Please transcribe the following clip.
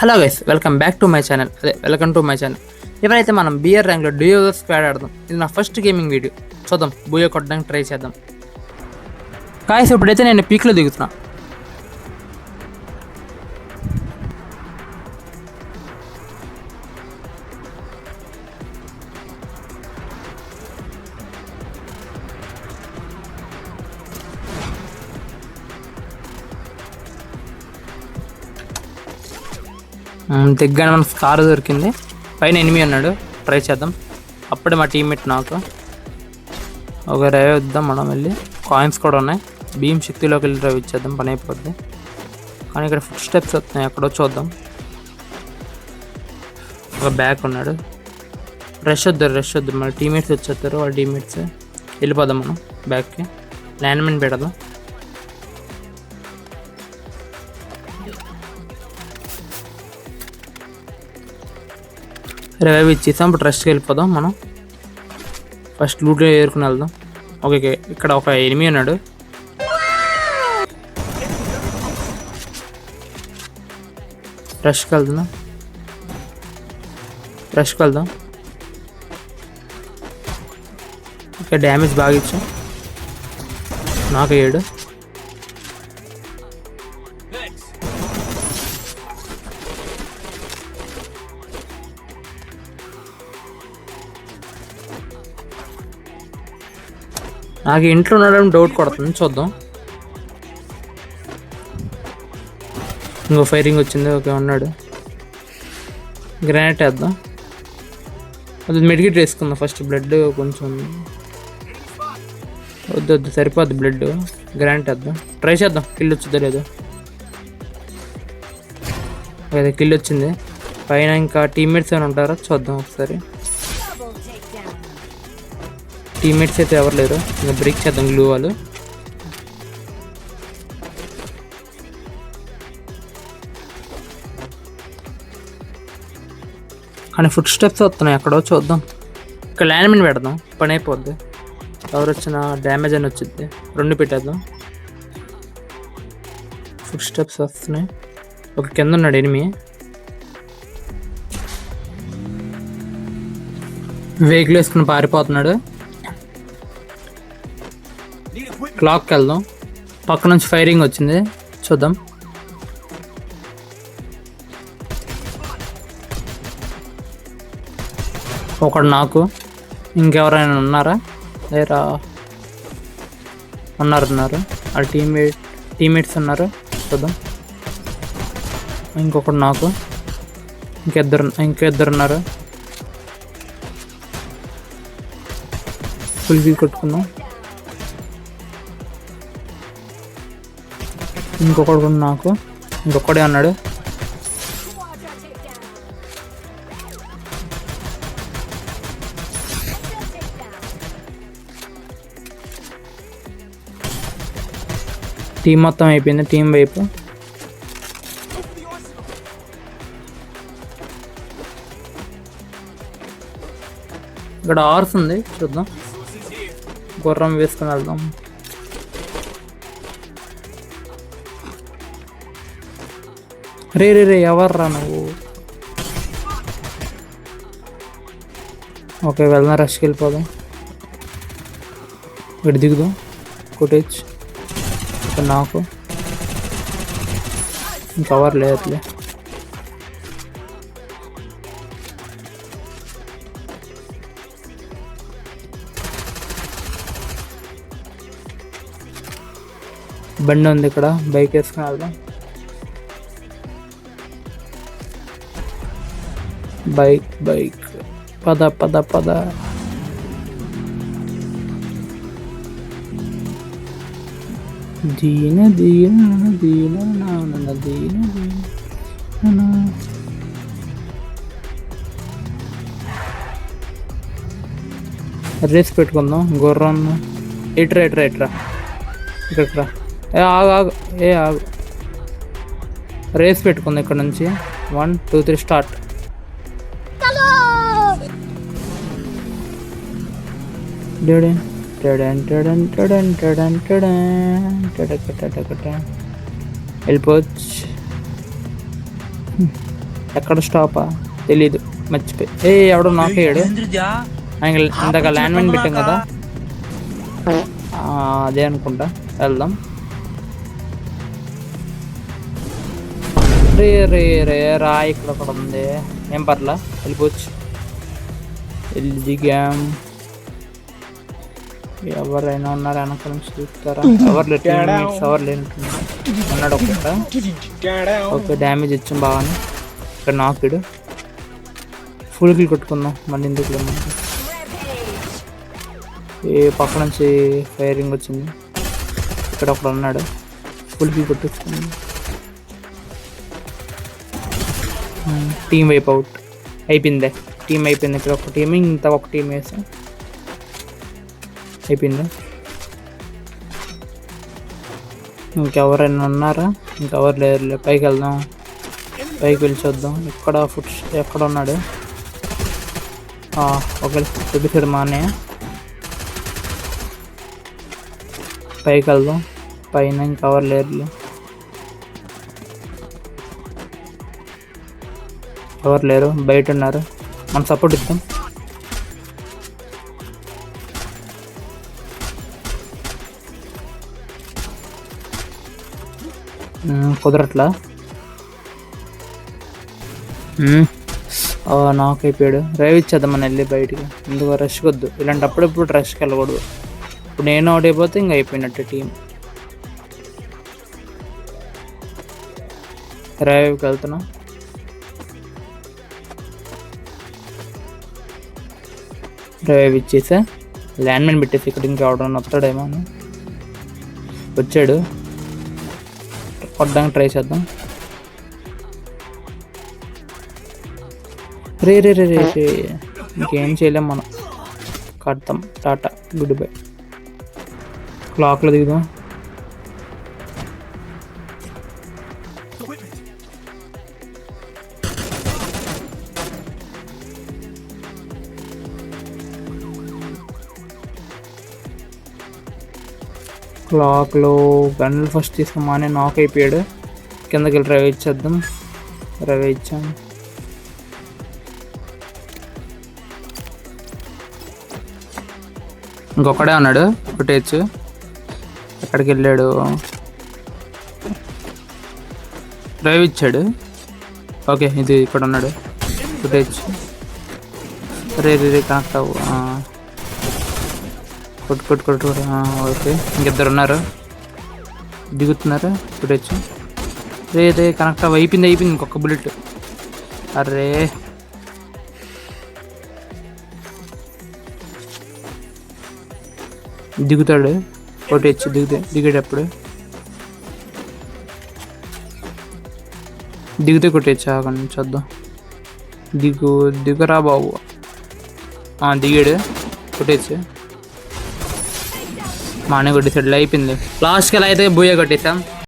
Hello guys, welcome back to my channel. Welcome to my channel. ఇవరైతే మనం బియర్ ర్యాంక్లో duo squad ఆడదాం. ఇది నా ఫస్ట్ గేమింగ్ వీడియో. చూద్దాం, బూయో కొట్టడానికి ట్రై చేద్దాం. గాయ్స్, ఇప్పుడైతే నేను పీక్లో దిగుతున్నా. దిగ్గానే మనకు కారు దొరికింది. పైన ఎనిమి ఉన్నాడు, ట్రై చేద్దాం. అప్పుడే మా టీమ్మేట్ నాకు ఒక రైవ్ ఇద్దాం. మనం వెళ్ళి కాయిన్స్ కూడా ఉన్నాయి. భీమ్ శక్తిలోకి వెళ్ళి రైవ్ ఇచ్చేద్దాం, పని అయిపోద్ది. కానీ ఇక్కడ ఫుట్ స్టెప్స్ వస్తున్నాయి, ఎక్కడో చూద్దాం. ఒక బ్యాక్ ఉన్నాడు. రష్ వద్దు మన టీమ్మేట్స్ వచ్చేస్తారు. వాళ్ళ టీమ్మేట్స్ వెళ్ళిపోదాం. మనం బ్యాక్కి ల్యాండ్మెంట్ పెడదాం. రివైవ్ ఇచ్చేసాం. ఇప్పుడు రెస్ట్కి వెళ్ళిపోదాం. మనం ఫస్ట్ లూట్లో ఏరుకుని వెళ్దాం. ఓకే, ఇక్కడ ఒక ఎనిమి ఉన్నాడు. రష్కి వెళ్దాం. ఓకే, డ్యామేజ్ బాగా ఇచ్చాం. నాకు 7. నాకు ఇంట్లో ఉన్నాడని డౌట్ కొడుతుంది, చూద్దాం. ఇంకో ఫైరింగ్ వచ్చింది. ఓకే, ఉన్నాడు. గ్రానైట్ వేద్దాం. అది మెడికేట్ వేసుకుందాం ఫస్ట్. బ్లడ్ కొంచెం వద్దు, సరిపోద్ది బ్లడ్. గ్రానైట్ వేద్దాం, ట్రై చేద్దాం. కిల్ వచ్చిందో లేదో. అదే కిల్ వచ్చింది. పైన ఇంకా టీమ్మేట్స్ ఏమైనా ఉంటారా చూద్దాం ఒకసారి. టీమ్మేట్స్ అయితే ఎవరు లేరు. ఇంకా బ్రేక్ చేద్దాం గ్లూ వాళ్ళు. కానీ ఫుట్ స్టెప్స్ వస్తున్నాయి, ఎక్కడో చూద్దాం. ఇక్కడ ల్యాండ్మెంట్ పెడదాం, పని అయిపోద్ది. ఎవరు వచ్చినా డ్యామేజ్ అని వచ్చింది. 2 పెట్టేద్దాం. ఫుట్ స్టెప్స్ వస్తున్నాయి. ఒక కింద ఉన్నాడు ఎనిమి. వెహికల్ వేసుకుని పారిపోతున్నాడు. క్లాక్కి వెళ్దాం. పక్క నుంచి ఫైరింగ్ వచ్చింది, చూద్దాం. ఒకడు నాకు. ఇంకెవరైనా ఉన్నారా? లేరా? ఉన్నారు. వాళ్ళ టీమ్మేట్స్ ఉన్నారు, చూద్దాం. ఇంకొకడు నాకు. ఇంకిద్దరు ఉన్నారు. ఫుల్ వీ కొట్టుకుందాం. ఇంకొకడు నాకు. ఇంకొకడే అన్నాడు. టీం మొత్తం అయిపోయింది, టీం వైపు. ఇక్కడ ఆర్స్ ఉంది, చూద్దాం. గుర్రం వేసుకుని వెళ్దాం. రే ఎవర్రా నువ్వు? ఓకే, వెళ్దాం. రష్కి వెళ్ళిపోదాం. ఇక్కడ దిగుదాం. కొటేజ్ నాకు. ఇంకెవరు లేదులే. బండి ఉంది ఇక్కడ, బైక్ వేసుకుని వెళ్దాం. బైక్ పద. దీన రేస్ పెట్టుకుందాం. గుర్రం ఇట్రా ఇట్రా ఇట్రా ఇక్కడ్రా. ఆగు ఆగు ఆగు. రేస్ పెట్టుకుందాం ఇక్కడ నుంచి. 1 2 3 స్టార్ట్. వెళ్ళిపోవచ్చు. ఎక్కడ స్టాపా తెలీదు, మర్చిపోయి. ఎవడో నాకయ్యాడు. ఇందాక ల్యాండ్ మైన్ పెట్టాం కదా, అదే అనుకుంటా. వెళ్దాం. రే రే రే రా, ఇక్కడ ఒకటి ఉంది. ఏం పర్లా, వెళ్ళిపోవచ్చు. వెళ్ళి దిగాం. ఎవరైనా ఉన్నారు వెనకాల నుంచి చూస్తారా? ఎవరు లేనట్టున్నారు. ఉన్నాడు ఒక్కట. ఓకే, డ్యామేజ్ ఇచ్చాం బాగానే. ఇక్కడ నాకుడు. ఫుల్ కిల్ కొట్టుకుందాం మళ్ళీ. ఎందుకు పక్క నుంచి ఫైరింగ్ వచ్చింది. ఇక్కడ ఒకడు ఉన్నాడు. ఫుల్ కిల్ కొట్టుకుందాం. టీం వైప్ అవుట్ అయిపోయిందే. టీం అయిపోయింది. ఇక్కడ ఒక టీం, ఇంత ఒక టీం వేసాం. అయిపోయిందా? ఇంకెవరైనా ఉన్నారా? ఇంకెవరు లేరు. పైకి వెళ్దాం. పైకి వెళ్ళి చూద్దాం. ఎక్కడ ఉన్నాడు? ఒకవేళ చూపిస్తాడు మా అన్నయ్య. పైకి వెళ్దాం. పైన ఇంకెవరు లేరు. ఎవరు లేరు, బయట ఉన్నారు. మనం సపోర్ట్ ఇద్దాం. కుదరట్లా. నాకు అయిపోయాడు. డ్రైవ్ ఇచ్చేద్దాం మనం వెళ్ళి బయటికి. ఎందుకు రష్కి వద్దు. ఇలాంటప్పుడు ఇప్పుడు రష్కి వెళ్ళకూడదు. ఇప్పుడు నేను అవుట్ అయిపోతే ఇంక అయిపోయినట్టు టీం. డ్రైవ్కి వెళ్తున్నా. డ్రైవ్ ఇచ్చేసా. ల్యాండ్ మైన్ పెట్టేసి ఇక్కడ ఇంకా ఎవడన్నా వస్తాడేమో అని. వచ్చాడు. కొట్టడానికి ట్రై చేద్దాం. రే రే రే రే రే, ఇంకేం చేయలేం మనం. కడతాం. Tata, good bye. క్లాక్లో దిగుదాం. క్లాక్లో గన్నులు ఫస్ట్ తీసుకోమానే నాక్ అయిపోయాడు. కిందకి వెళ్ళి డ్రైవ్ ఇచ్చేద్దాం. డ్రైవ్ ఇచ్చాం. ఇంకొకడే ఉన్నాడు. కొట్టేయచ్చు. ఎక్కడికి వెళ్ళాడు? డ్రైవ్ ఇచ్చాడు. ఓకే, ఇది ఇక్కడ ఉన్నాడు. కొట్టేయచ్చు. రే రే రే కనెక్ట్ అవ్వు. కొట్టు. ఓకే, ఇంకిద్దరు ఉన్నారు. దిగుతున్నారు. కొట్టేయచ్చు. రే రే కనెక్ట్ అవ్వ. అయిపోయింది. ఇంకొక బుల్లెట్. అరే, దిగుతాడు. కొట్టేయచ్చు. దిగేటప్పుడు దిగితే కొట్టేయచ్చు. అక్కడ నుంచి చూద్దాం. దిగురా బాబు. దిగాడు. కొట్టేయచ్చు. మానే కొట్టేసాడు. అయిపోయింది. లాస్ట్కి ఎలా అయితే బూయా కొట్టేసాం.